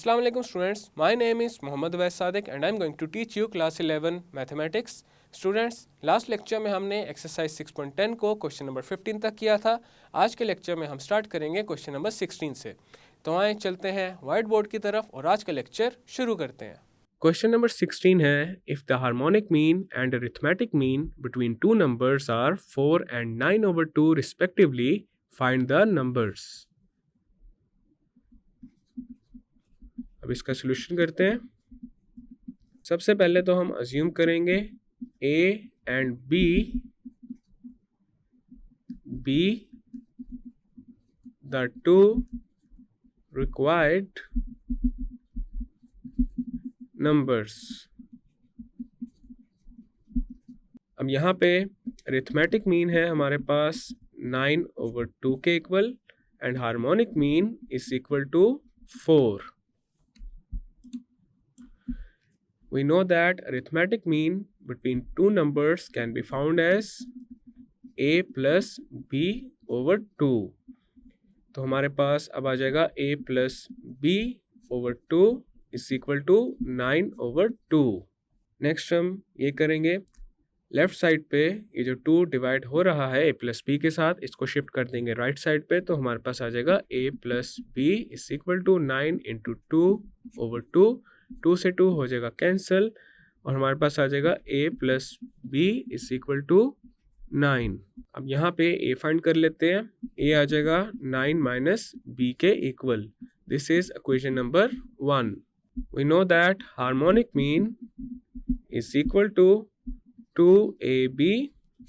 Assalamu alaikum students, my name is Mohammad Wais Sadiq and I am going to teach you class 11 mathematics. Students, last lecture में हमने exercise 6.10 को question number 15 तक किया था। आज के लेक्चर में हम स्टार्ट करेंगे क्वेश्चन नंबर 16 से। तो आए चलते हैं व्हाइट बोर्ड की तरफ और आज का लेक्चर शुरू करते हैं। क्वेश्चन नंबर 16 है, if the harmonic mean and arithmetic mean between two numbers are 4 and 9/2 respectively, find the numbers. अब इसका सोल्यूशन करते हैं। सबसे पहले तो हम अज्यूम करेंगे A and B be the two required numbers। अब यहाँ पे अरिथमेटिक मीन है हमारे पास 9/2 के equal and harmonic mean is equal to 4। We know that arithmetic mean between two numbers can be found as a plus b over 2। तो हमारे पास अब आ जाएगा a plus b over 2 is equal to 9/2। Next हम ये करेंगे, left side पे ये जो 2 डिवाइड हो रहा है a plus b के साथ, इसको शिफ्ट कर देंगे राइट साइड पे। तो हमारे पास आ जाएगा a plus b is equal to 9 into 2/2। 2 से 2 हो जाएगा कैंसिल और हमारे पास आ जाएगा a plus b is equal to 9। अब यहाँ पे a फाइंड कर लेते हैं। a आ जाएगा 9 माइनस b के equal. This is equation number 1। We know that harmonic mean is equal to 2ab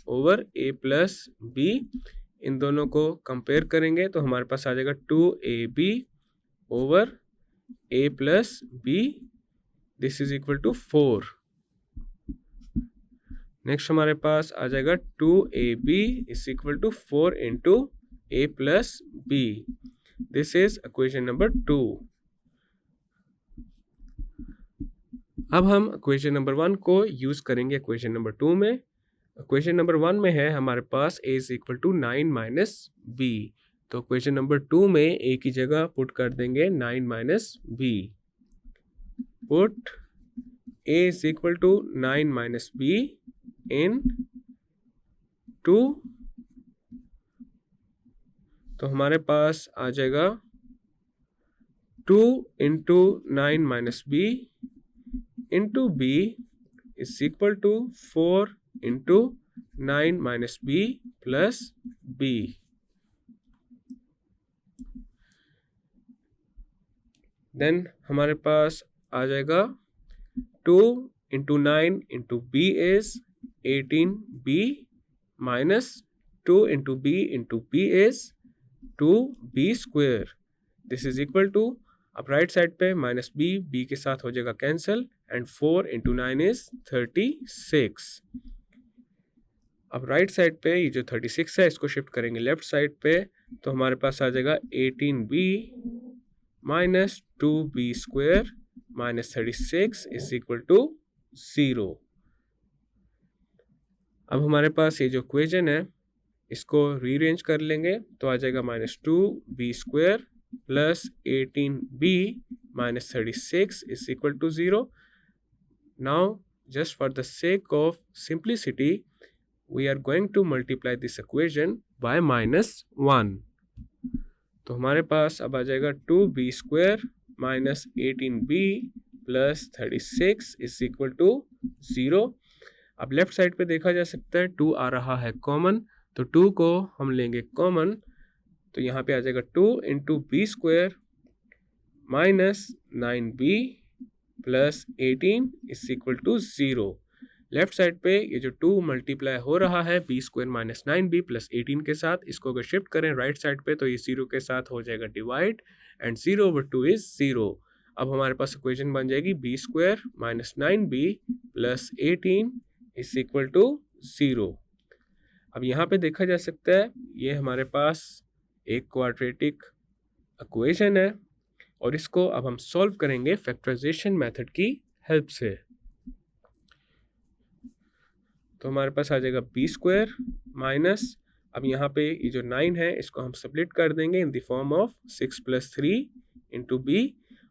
over a plus b। इन दोनों को कंपेयर करेंगे तो हमारे पास आ जाएगा 2ab over a plus b। This is equal to 4। Next हमारे पास आ जाएगा 2ab is equal to 4 into a plus b। This is equation number 2। अब हम इक्वेशन नंबर 1 को यूज करेंगे इक्वेशन नंबर 2 में। इक्वेशन नंबर 1 में है हमारे पास a is equal to 9 minus b। तो इक्वेशन नंबर 2 में a की जगह पुट कर देंगे 9 minus b। Put a is equal to 9 minus b in 2। तो हमारे पास आ जाएगा 2 into 9 minus b into b is equal to 4 into 9 minus b plus b। Then हमारे पास आ जाएगा 2 into 9 into b is 18b minus 2 into b is 2b square. This is equal to, अब राइट साइड पे minus b के साथ हो जाएगा कैंसिल एंड 4 इंटू 9 इज 36। अब राइट साइड पे ये जो 36 है इसको शिफ्ट करेंगे लेफ्ट साइड पे तो हमारे पास आ जाएगा 18b minus 2b square minus 36 is equal to 0। अब हमारे पास ये जो इक्वेशन है इसको रीअरेंज कर लेंगे तो आ जाएगा minus 2b square plus 18b minus 36 is equal to 0। Now just for the sake of simplicity we are going to multiply this equation by -1। तो हमारे पास अब आ जाएगा 2b square minus 18b plus 36 is equal to 0। अब left side पे देखा जा सकता है 2 आ रहा है कॉमन, तो 2 को हम लेंगे कॉमन तो यहाँ पे आ जाएगा 2 into b square minus 9b plus 18 is equal to 0। Left side पे ये जो 2 मल्टीप्लाई हो रहा है b square minus 9b plus 18 के साथ, इसको अगर शिफ्ट करें राइट साइड पे तो ये 0 के साथ हो जाएगा डिवाइड एंड 0/2 इज 0। अब हमारे पास इक्वेशन बन जाएगी b square minus 9b plus 18 is equal to 0। अब यहाँ पे देखा जा सकता है ये हमारे पास एक क्वाड्रेटिक इक्वेशन है और इसको अब हम सॉल्व करेंगे फैक्टराइजेशन मेथड की हेल्प से। तो हमारे पास आ जाएगा b स्क्वायर माइनस, अब यहाँ पे ये जो 9 है इसको हम स्प्लिट कर देंगे in the form of 6 + 3 into b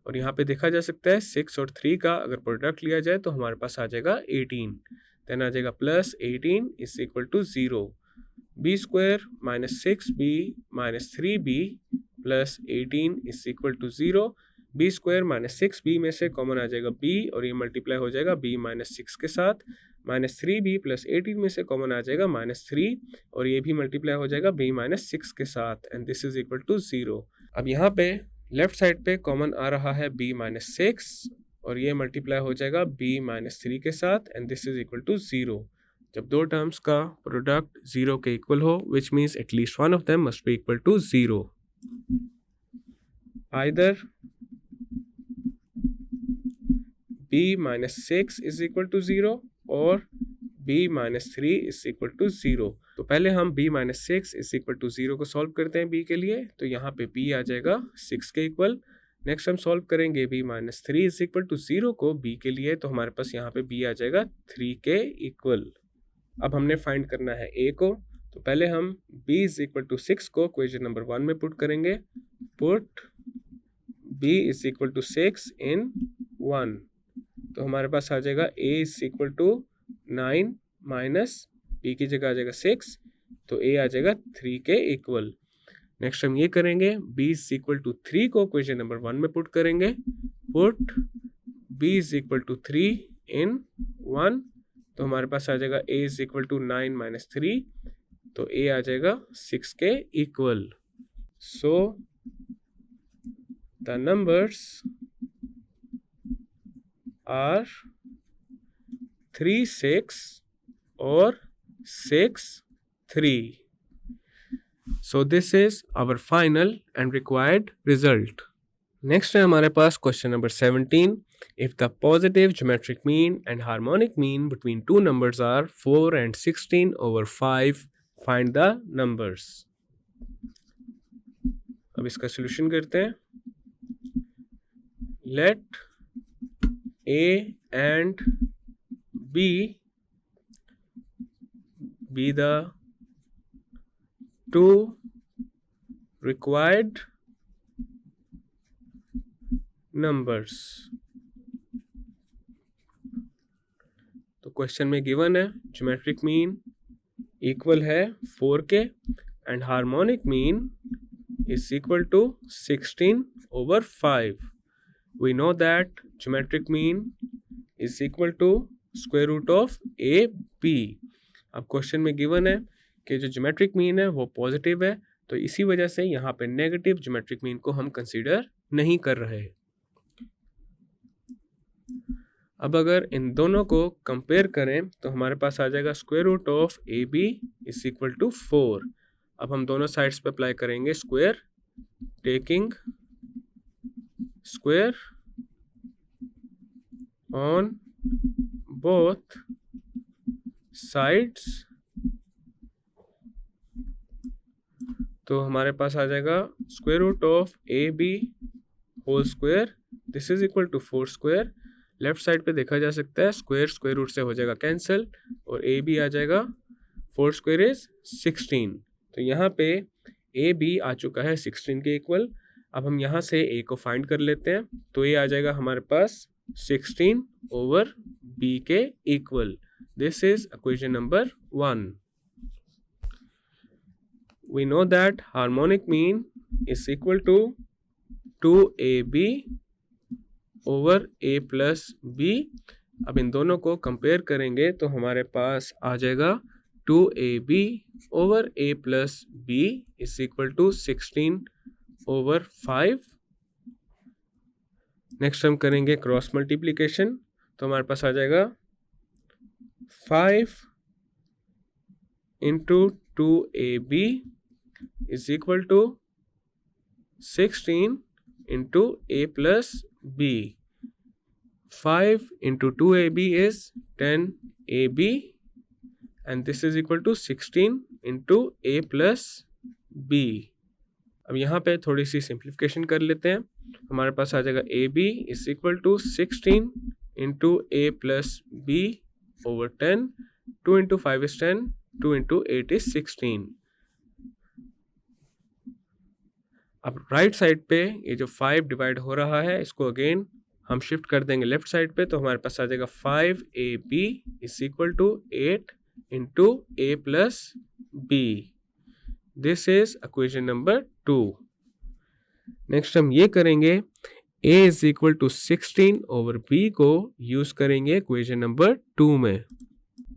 और यहाँ पे देखा जा सकता है 6 और 3 का अगर प्रोडक्ट लिया जाए तो हमारे पास आ जाएगा 18, देन आ जाएगा plus 18 is equal to 0, b square minus 6b minus 3b plus 18 is equal to 0, b square minus 6b में से कॉमन आ जाएगा b और ये मल्टीप्लाई हो जाएगा b माइनस 6 के साथ, माइनस 3b प्लस 18 में से कॉमन आ जाएगा माइनस 3 और ये भी मल्टीप्लाई हो जाएगा b माइनस 6 के साथ and this is equal to 0। अब यहाँ पे लेफ्ट साइड पे कॉमन आ रहा है b माइनस 6 और ये मल्टीप्लाई हो जाएगा b माइनस 3 के साथ and this is equal to 0। जब दो टर्म्स का प्रोडक्ट 0 के इक्वल हो which means at least one of them must be equal to 0, either b minus 6 is equal to 0 और b minus 3 is equal to 0। तो पहले हम b minus 6 is equal to 0 को सॉल्व करते हैं b के लिए, तो यहाँ पे b आ जाएगा 6 के इक्वल। नेक्स्ट हम सॉल्व करेंगे b minus 3 is equal to 0 को b के लिए, तो हमारे पास यहाँ पे b आ जाएगा 3 के इक्वल। अब हमने फाइंड करना है a को, तो पहले हम b is equal to 6 को इक्वेशन नंबर 1 में पुट करेंगे, put b is equal to 6 in 1, तो हमारे पास आ जाएगा a is equal to 9 minus b की जगह आ जाएगा 6, तो a आ जाएगा 3 के इक्वल। नेक्स्ट हम ये करेंगे b इज इक्वल टू 3 को इक्वेशन नंबर 1 में पुट करेंगे, put b is equal to 3 in 1, तो हमारे पास आ जाएगा a is equal to 9 minus 3, तो a आ जाएगा 6 के equal. So the numbers are 3 6 or 6 3. So this is our final and required result. Next है हमारे पास question number 17. If the positive geometric mean and harmonic mean between two numbers are 4 and 16 over 5, find the numbers. अब इसका solution करते हैं। Let A and B be the two required numbers. तो क्वेश्चन में given है ज्योमेट्रिक मीन इक्वल है 4 के and harmonic mean is equal to 16 over 5. We know that geometric mean is equal to square root of AB. अब question में given है कि जो ज्योमेट्रिक मीन है वो पॉजिटिव है, तो इसी वजह से यहाँ पे नेगेटिव ज्योमेट्रिक मीन को हम कंसीडर नहीं कर रहे। अब अगर इन दोनों को कंपेयर करें तो हमारे पास आ जाएगा square root of AB is equal to 4। अब हम दोनों साइड्स पे अप्लाई करेंगे square, taking square on both sides, तो हमारे पास आ जाएगा square root of AB whole square, this is equal to 4 square. Left side पे देखा जा सकता है स्क्वायर स्क्वायर रूट से हो जाएगा कैंसिल और AB आ जाएगा 4 स्क्वायर इज 16, तो यहाँ पे AB आ चुका है 16 के इक्वल। अब हम यहाँ से a को फाइंड कर लेते हैं, तो ये आ जाएगा हमारे पास 16 over b के equal. This is equation number 1। We know that harmonic mean is equal to 2ab over a plus b। अब इन दोनों को कंपेयर करेंगे तो हमारे पास आ जाएगा 2ab over a plus b is equal to 16 over 5। Next हम करेंगे क्रॉस मल्टीप्लीकेशन, तो हमारे पास आ जाएगा 5 into 2ab is equal to 16 into a plus b। 5 into 2ab is 10ab and this is equal to 16 into a plus b। अब यहाँ पे थोड़ी सी सिंप्लीफिकेशन कर लेते हैं, हमारे पास आ जाएगा AB is equal to 16 into a plus b over 10, 2 into 5 is 10, 2 into 8 is 16। अब राइट साइड पे ये जो 5 डिवाइड हो रहा है इसको अगेन हम शिफ्ट कर देंगे लेफ्ट साइड पे, तो हमारे पास आ जाएगा 5ab is equal to 8 into a plus b। This is equation number 2। Next हम ये करेंगे a is equal to 16 over b को यूज करेंगे इक्वेशन नंबर 2 में।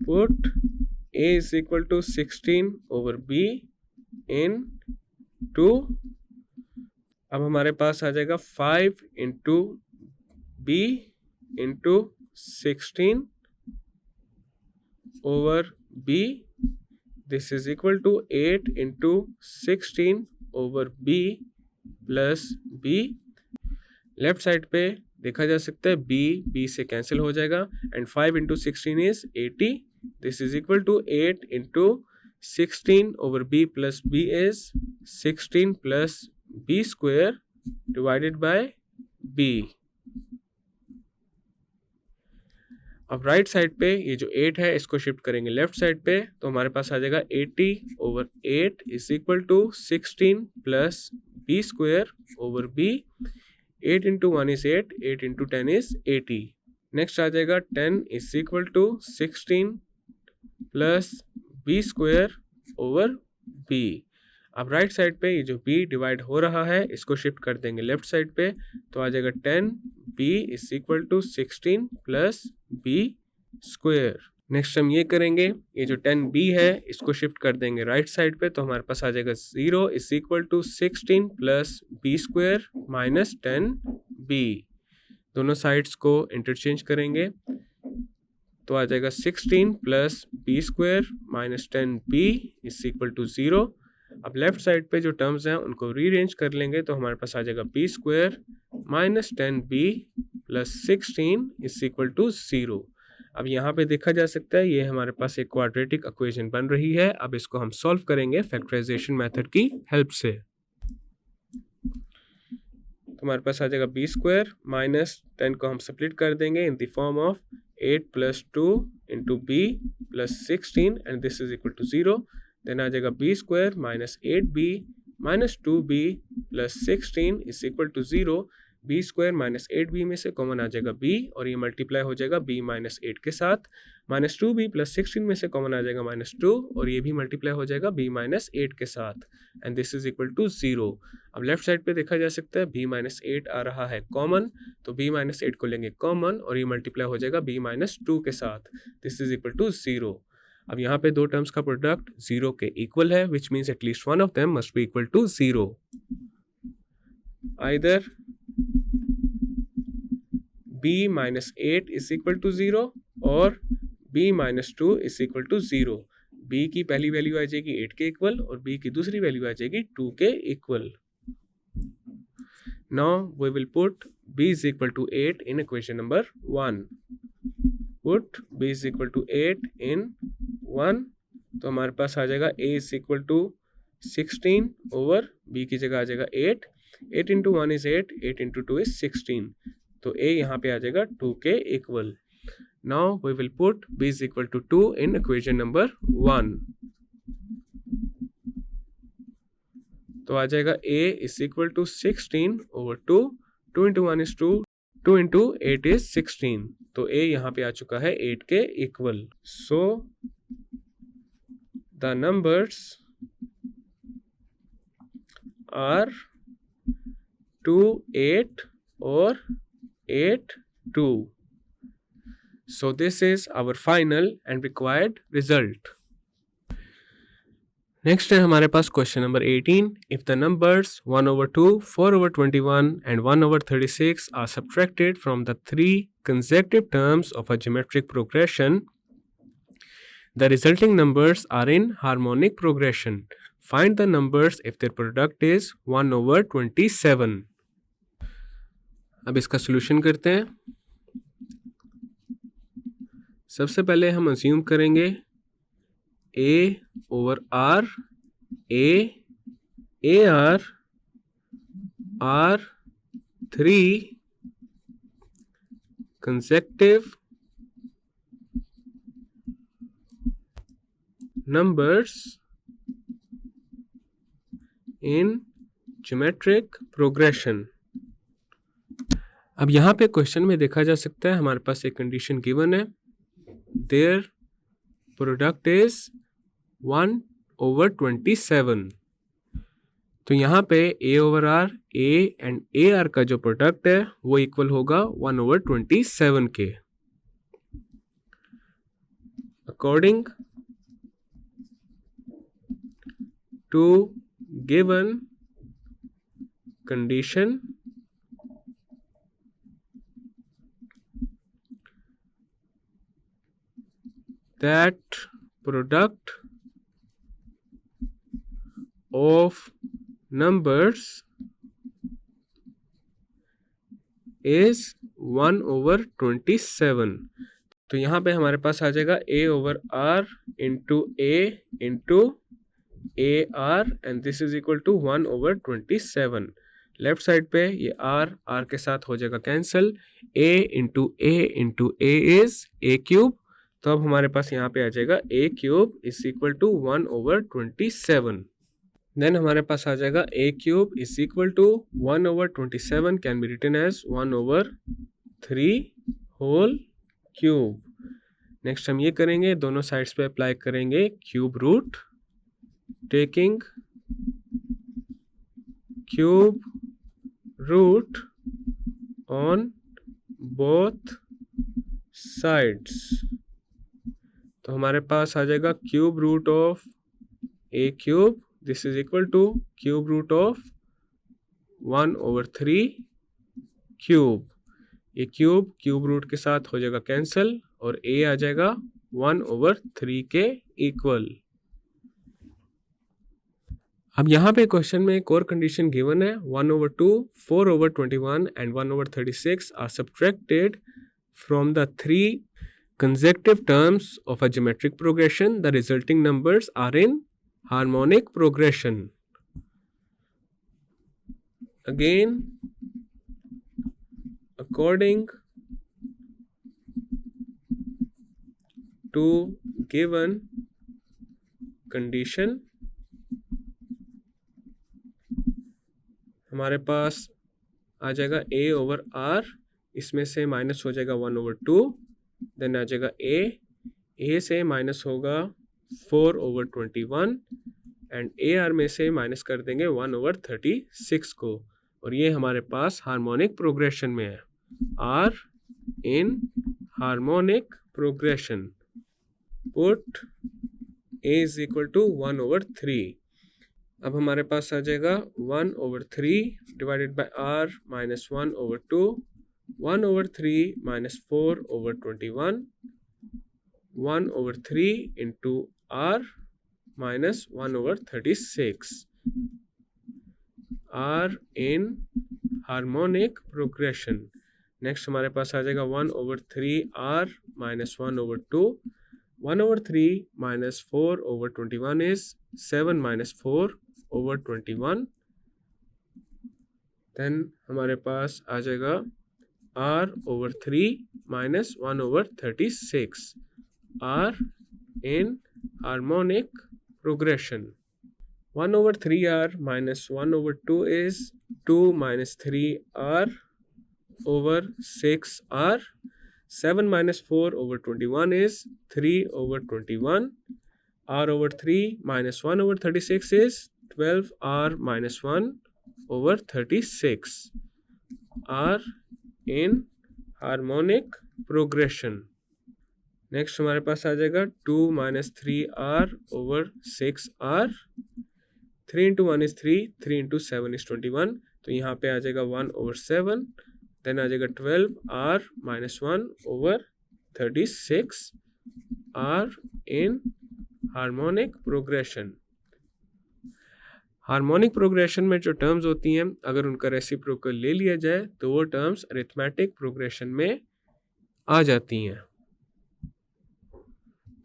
Put a is equal to 16 over b in 2। अब हमारे पास आ जाएगा 5 into b into 16 over b। This is equal to 8 into 16 over b plus b। Left side पे देखा जा सकता है b से कैंसिल हो जाएगा and 5 into 16 is 80। This is equal to 8 into 16 over b plus b is 16 plus b square divided by b। अब right side पे ये जो 8 है इसको शिफ्ट करेंगे लेफ्ट साइड पे, तो हमारे पास आ जाएगा 80 over 8 is equal to 16 plus b square over b। 8 into 1 is 8, 8 into 10 is 80। Next आ जाएगा 10 is equal to 16 plus b square over b। अब राइट साइड पे ये जो b डिवाइड हो रहा है इसको शिफ्ट कर देंगे लेफ्ट साइड पे, तो आ जाएगा 10b is equal to 16 plus b square. Next हम ये करेंगे ये जो 10b है इसको शिफ्ट कर देंगे राइट साइड पे, तो हमारे पास आ जाएगा 0 is equal to 16 plus b square minus 10b। दोनों साइड्स को इंटरचेंज करेंगे तो आ जाएगा 16 plus b square minus 10b is equal to 0। अब लेफ्ट साइड पे जो टर्म्स हैं उनको रीअरेंज कर लेंगे तो हमारे पास आ जाएगा b square minus 10b plus 16 is equal to 0। अब यहाँ पे देखा जा सकता है ये हमारे पास एक क्वाड्रेटिक इक्वेशन बन रही है। अब इसको हम सॉल्व करेंगे फैक्टराइजेशन मेथड की हेल्प से। तो हमारे पास आ जाएगा b स्क्वायर माइनस 10 को हम स्प्लिट कर देंगे in the form of 8 plus 2 into b plus 16 and this is equal to 0। Then आ जाएगा b square minus 8b minus 2b plus 16 is equal to 0। b square minus 8b में से common आ जाएगा b और ये multiply हो जाएगा b minus 8 के साथ। माइनस 2b प्लस 16 में से कॉमन आ जाएगा माइनस 2 और ये भी मल्टीप्लाई हो जाएगा b माइनस 8 के साथ and this is equal to 0। अब लेफ्ट साइड पे देखा जा सकता है b माइनस 8 आ रहा है कॉमन, तो b माइनस 8 को लेंगे कॉमन और ये मल्टीप्लाई हो जाएगा b माइनस 2 के साथ। This is equal to 0। अब यहाँ पे दो टर्म्स का प्रोडक्ट 0 के इक्वल है which means at least one of them must be equal to 0। Either b minus 8 is equal to 0 और b minus 2 is equal to 0। b की पहली वैल्यू आ जाएगी 8 के इक्वल और b की दूसरी वैल्यू आ जाएगी 2 के equal. Now we will put b is equal to 8 in equation number 1। Put b is equal to 8 in 1, तो हमारे पास आ जाएगा a is equal to 16 over b की जगह आ जाएगा 8। 8 इंटू 1 इज 8, 8 इंटू 2 इज 16, तो a यहाँ पे आ जाएगा 2 के equal. Now we will put b is equal to 2 in equation number 1, तो आ जाएगा a is equal to 16 over 2। 2 into 1 is 2, 2 into 8 is 16, तो a यहाँ पे आ चुका है 8 के equal. So the numbers are 2, 8 और 8, 2। So this is our final and required result. Next है हमारे पास question number 18। If the numbers 1 over 2, 4 over 21 and 1 over 36 are subtracted from the three consecutive terms of a geometric progression, the resulting numbers are in harmonic progression. Find the numbers if their product is 1 over 27. अब इसका solution करते हैं। सबसे पहले हम assume करेंगे a over r, a r, are 3 consecutive numbers in geometric progression. अब यहाँ पे क्वेश्चन में देखा जा सकता है हमारे पास एक कंडीशन गिवन है, देयर प्रोडक्ट इज 1/27। तो यहाँ पे A/R, A एंड AR का जो प्रोडक्ट है वो इक्वल होगा 1/27 के। According to given condition, that product of numbers is 1/27। तो यहाँ पे हमारे पास आ जाएगा A/R into A into AR and this is equal to 1/27। Left side पे ये R के साथ हो जाएगा cancel. A into A is A³। तो अब हमारे पास यहाँ पे आ जाएगा A³ is equal to 1/27। Then हमारे पास आ जाएगा A³ is equal to 1/27 can be written as 1/3 whole cube. Next हम ये करेंगे, दोनों साइड्स पे अप्लाई करेंगे cube root, taking cube root on both sides. तो हमारे पास आ जाएगा cube root of A³ this is equal to cube root of 1/3 cube. ये क्यूब रूट के साथ हो जाएगा कैंसिल और A आ जाएगा 1/3 के इक्वल। अब यहाँ पे क्वेश्चन में एक और कंडीशन गिवन है, 1/2, 4/21 and 1/36 are subtracted from the 3 consecutive terms of a geometric progression. The resulting numbers are in harmonic progression. Again, according to given condition, हमारे पास आ जाएगा A/R, इसमें से माइनस हो जाएगा 1/2, देन आ जाएगा A से माइनस होगा 4/21 एंड AR में से माइनस कर देंगे 1/36 को, और ये हमारे पास हार्मोनिक प्रोग्रेशन में है, R in harmonic progression. Put A is equal to 1/3। अब हमारे पास आ जाएगा 1/3 divided by R minus 1/2, 1/3 minus 4/21, 1/3 into R minus 1/36, R in harmonic progression. Next हमारे पास आ जाएगा 1/3 R minus 1/2, 1/3 minus 4/21 is 7 minus 4/21। Then हमारे पास आ जाएगा R/3 minus 1/36, R in harmonic progression. 1/3R minus 1/2 is 2 minus 3R over 6R. 7 minus 4/21 is 3/21. R/3 minus 1/36 is 12R minus 1/36. R in harmonic progression. Next हमारे पास आ जाएगा 2 minus 3R over 6R. 3 into 1 is 3, 3 into 7 is 21. तो यहाँ पे आ जाएगा 1/7. Then आ जाएगा 12R minus 1/36. R in harmonic progression. Harmonic progression में जो टर्म्स होती हैं, अगर उनका रेसिप्रोकल ले लिया जाए तो वो टर्म्स अरिथमेटिक प्रोग्रेशन में आ जाती हैं।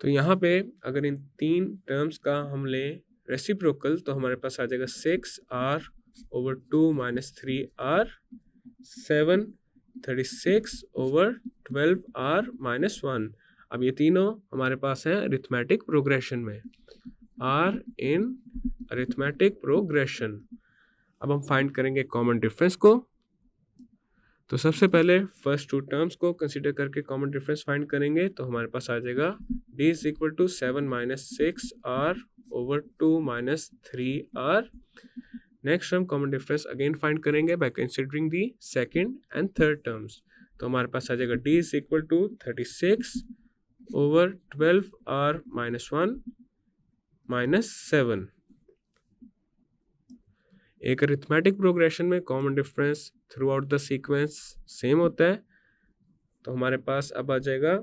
तो यहाँ पे अगर इन तीन टर्म्स का हम लें रेसिप्रोकल तो हमारे पास आ जाएगा 6R over 2 minus 3R, 7 36 over 12R minus 1. अब ये तीनों हमारे पास हैं अरिथमेटिक प्रोग्रेशन में, R in अरिथमेटिक प्रोग्रेशन। अब हम फाइंड करेंगे कॉमन डिफरेंस को। तो सबसे पहले फर्स्ट टू टर्म्स को कंसीडर करके कॉमन डिफरेंस फाइंड करेंगे। तो हमारे पास आ जाएगा d is equal to 7 minus 6r over 2 minus 3r। Next हम कॉमन डिफरेंस अगेन फाइंड करेंगे by considering the second and third terms. तो हमारे पास आ जाएगा d is equal to 36 over 12r minus 1 minus 7। एक अरिथमेटिक प्रोग्रेशन में common difference throughout the sequence same होता है। तो हमारे पास अब आ जाएगा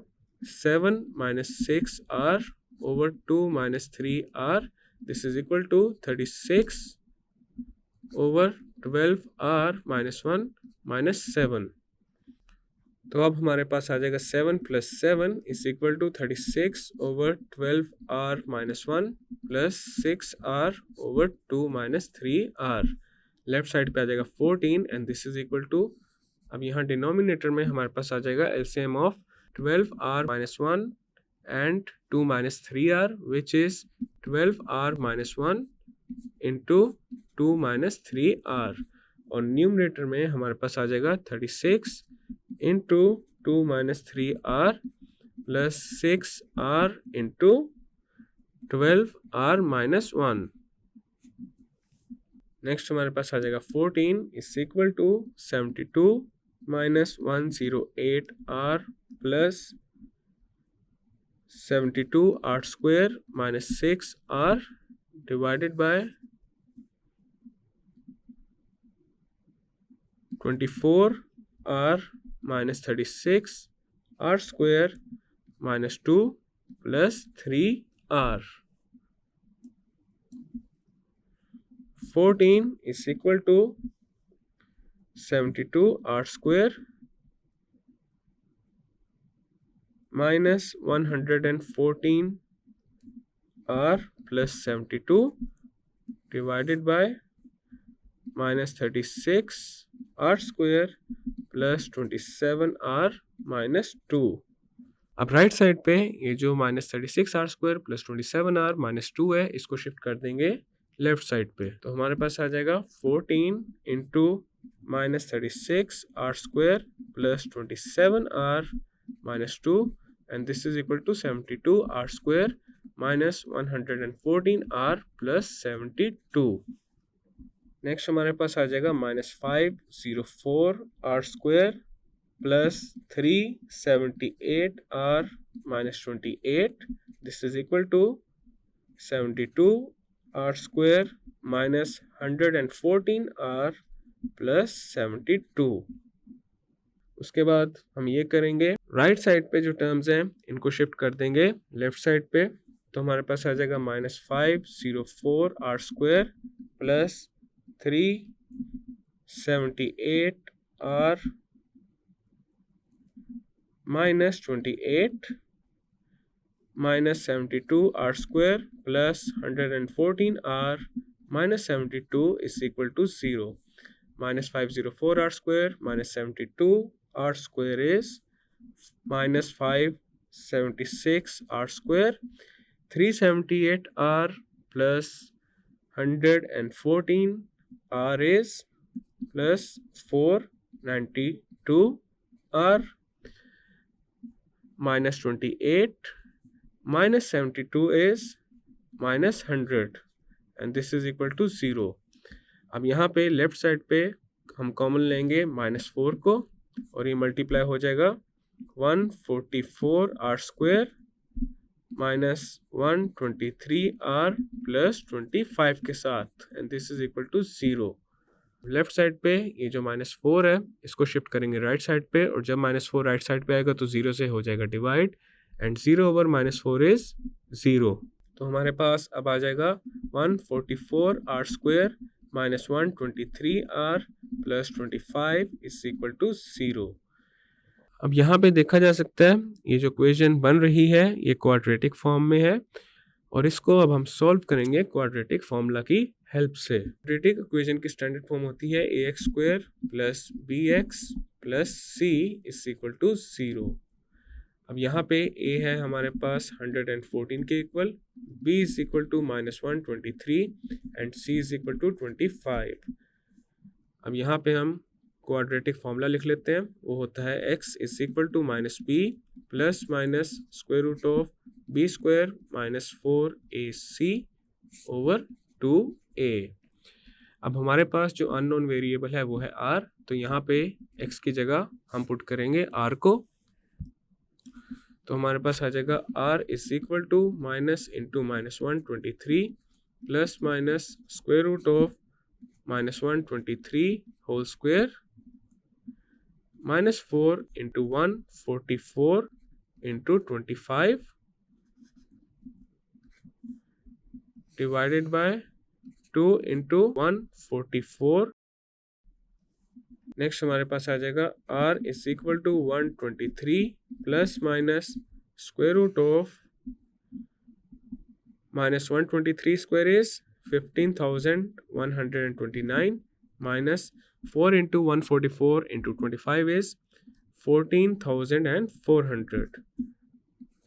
7 minus 6r over 2 minus 3r। This is equal to 36 over 12r minus 1 minus 7। तो अब हमारे पास आ जाएगा 7 plus 7 is equal to 36 over 12r minus 1 plus 6r over 2 minus 3r। Left side पे आ जाएगा 14 and this is equal to, अब यहाँ डिनोमिनेटर में हमारे पास आ जाएगा LCM of 12r minus 1 and 2 minus 3r which is 12r minus 1 into 2 minus 3r। और न्यूमरेटर में हमारे पास आ जाएगा 36 into 2 minus 3r plus 6r into 12r minus 1। Next हमारे पास आ जाएगा 14 is equal to 72 minus 108r plus 72r square minus 6r divided by 24r minus 36r square minus 2 plus 3r। 14 is equal to 72r square minus 114r plus 72 divided by minus 36r square plus 27r minus 2। अब right side पे ये जो minus 36r square plus 27r minus 2 है इसको shift कर देंगे left side पे। तो हमारे पास आ जाएगा 14 into minus 36r square plus 27r minus 2 and this is equal to 72r square minus 114r plus 72। Next हमारे पास आ जाएगा minus 504r square plus 378r minus 28। This is equal to 72r square minus 114r plus 72। उसके बाद हम ये करेंगे right side पे जो टर्म्स हैं इनको शिफ्ट कर देंगे लेफ्ट साइड पे। तो हमारे पास आ जाएगा minus 504r square plus 378r minus 28 minus 72r square plus 114r minus 72 is equal to 0। Minus 504r square minus 72r square is minus 576r square. 378r plus 114r is plus 492r minus 28 minus 72 is minus 100 and this is equal to 0। अब यहाँ पे left side पे हम common लेंगे minus 4 को और ये multiply हो जाएगा 144r square minus 123r plus 25 के साथ and this is equal to 0। Left side पे ये जो माइनस 4 है इसको शिफ्ट करेंगे राइट साइड पे और जब माइनस 4 राइट साइड पे आएगा तो 0 से हो जाएगा divide and 0 over minus 4 is 0। तो हमारे पास अब आ जाएगा 144r square minus 123r plus 25 is equal to 0। अब यहाँ पे देखा जा सकता है ये जो इक्वेशन बन रही है ये क्वाड्रेटिक फॉर्म में है और इसको अब हम सॉल्व करेंगे क्वाड्रेटिक फॉर्मूला की हेल्प से। क्वाड्रेटिक इक्वेशन की स्टैंडर्ड फॉर्म होती है ax square plus bx plus c is equal to 0। अब यहाँ पे a है हमारे पास 114 के equal, b is equal to minus 123 and c is equal to 25। अब यहाँ पे हम क्वाड्रेटिक फॉर्मूला लिख लेते हैं, वो होता है x is equal to minus B plus minus square root of B square minus 4ac over 2a। अब हमारे पास जो अननोन वेरिएबल है वो है r, तो यहाँ पे x की जगह हम पुट करेंगे r को, तो हमारे पास आ जाएगा r is equal to minus into minus 123 plus minus square root of minus 123 whole square minus 4 into 144 into 25 divided by 2 into 144। Next हमारे पास आ जाएगा r is equal to 123 plus minus square root of minus 123 square is 15,129 minus 4 into 144 into 25 is 14,400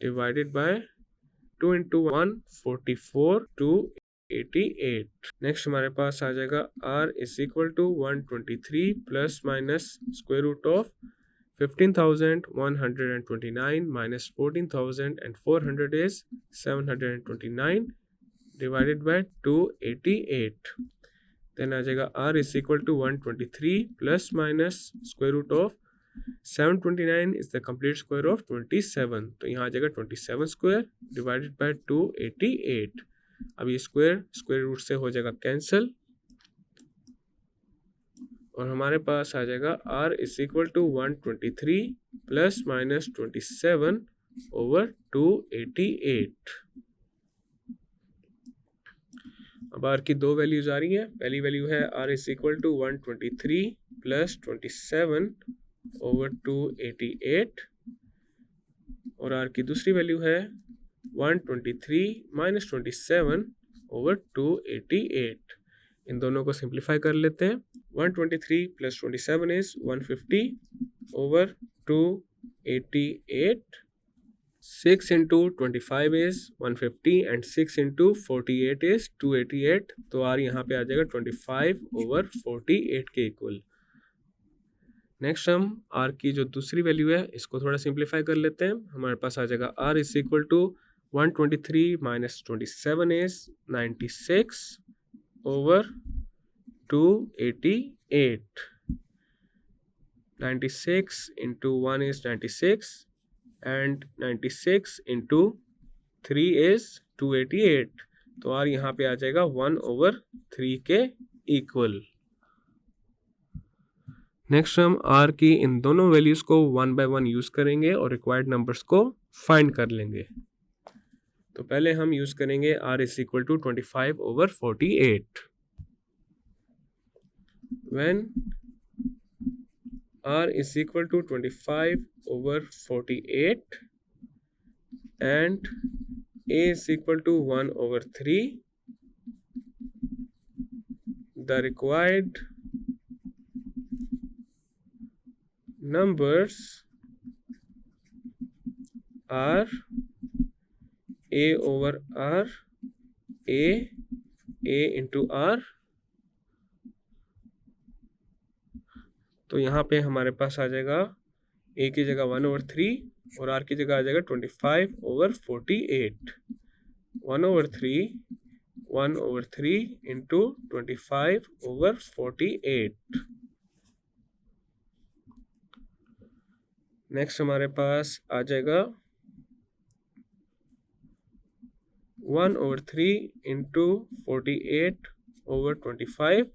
divided by 2 into 144 288। Next हमारे पास आ जाएगा r is equal to 123 plus minus square root of 15,129 minus 14,400 is 729 divided by 288। Then आ जाएगा r is equal to 123 plus minus square root of 729 is the complete square of 27, तो यहाँ आ जाएगा 27 square divided by 288। अब ये square root से हो जाएगा कैंसिल और हमारे पास आ जाएगा r is equal to 123 plus minus 27 over 288। अब r की दो वैल्यूज आ रही हैं, पहली वैल्यू है r is equal to 123 plus 27 over 288 और r की दूसरी वैल्यू है 123 माइनस 27 ओवर 288। इन दोनों को सिंप्लीफाई कर लेते हैं। 123 plus 27 is 150 over 288। 6 into 25 is 150 and 6 into 48 is 288, तो r यहाँ पे आ जाएगा 25 ओवर 48 के इक्वल। नेक्स्ट हम r की जो दूसरी वैल्यू है इसको थोड़ा सिंप्लीफाई कर लेते हैं। हमारे पास आ जाएगा r is equal to 123 minus 27 is 96 over 288। 96 into 1 is 96 and 96 into 3 is 288, तो r यहाँ पे आ जाएगा 1 ओवर 3 के इक्वल। नेक्स्ट हम r की इन दोनों वैल्यूज को 1 बाय 1 यूज करेंगे और रिक्वायर्ड नंबर्स को फाइंड कर लेंगे। तो पहले हम यूज करेंगे r is equal to 25 over 48। When r is equal to 25 over 48 and a is equal to 1 over 3, the required numbers are a over r, a into r। तो यहाँ पे हमारे पास आ जाएगा a की जगह 1 ओवर 3 और r की जगह आ जाएगा 25 over 48। 1 over 3 into 25 over 48। Next हमारे पास आ जाएगा 1 over 3 into 48 over 25।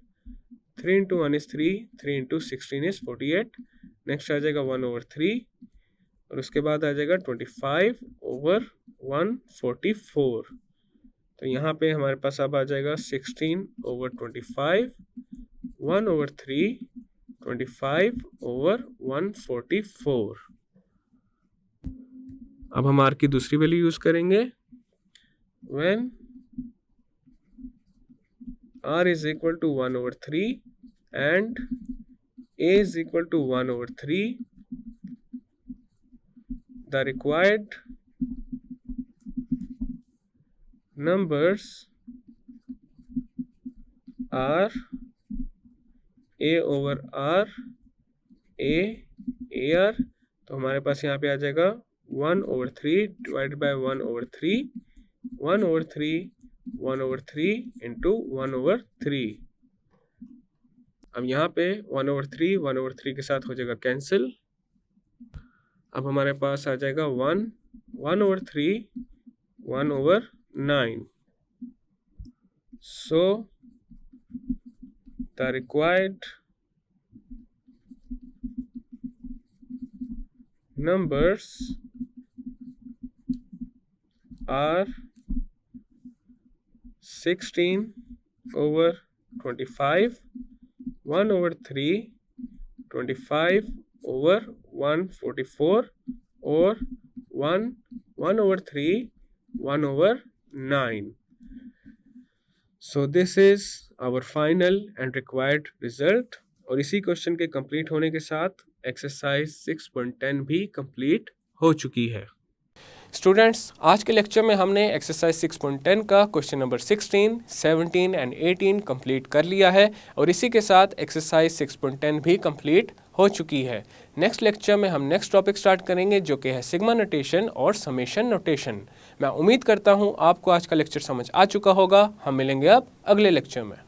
3 into 1 is 3, 3 into 16 is 48। Next आ जाएगा 1 ओवर 3 और उसके बाद आ जाएगा 25 ओवर 144। तो यहाँ पे हमारे पास अब आ जाएगा 16 ओवर 25, 1 ओवर 3, 25 ओवर 144। अब हम r की दूसरी वैल्यू यूज करेंगे। When r is equal to 1 over 3 and a is equal to 1 over 3, the required numbers are A over R A R, तो हमारे पास यहाँ पे आ जाएगा 1/3 डिवाइडेड बाय 1/3 इंटू 1/3। अब यहाँ पे 1/3 के साथ हो जाएगा कैंसिल। अब हमारे पास आ जाएगा 1/3 1/9। So the required numbers are 16/25, 1/3, 25/144, or 1/3 1/9। So this is our final and required result। और इसी क्वेश्चन के कंप्लीट होने के साथ एक्सरसाइज 6.10 भी कंप्लीट हो चुकी है। स्टूडेंट्स, आज के लेक्चर में हमने एक्सरसाइज 6.10 का क्वेश्चन नंबर 16, 17 एंड 18 कंप्लीट कर लिया है और इसी के साथ एक्सरसाइज 6.10 भी कंप्लीट हो चुकी है। नेक्स्ट लेक्चर में हम नेक्स्ट टॉपिक स्टार्ट करेंगे जो कि है सिग्मा नोटेशन और समेशन नोटेशन। मैं उम्मीद करता हूँ आपको आज का लेक्चर समझ आ चुका होगा। हम मिलेंगे अब अगले लेक्चर में।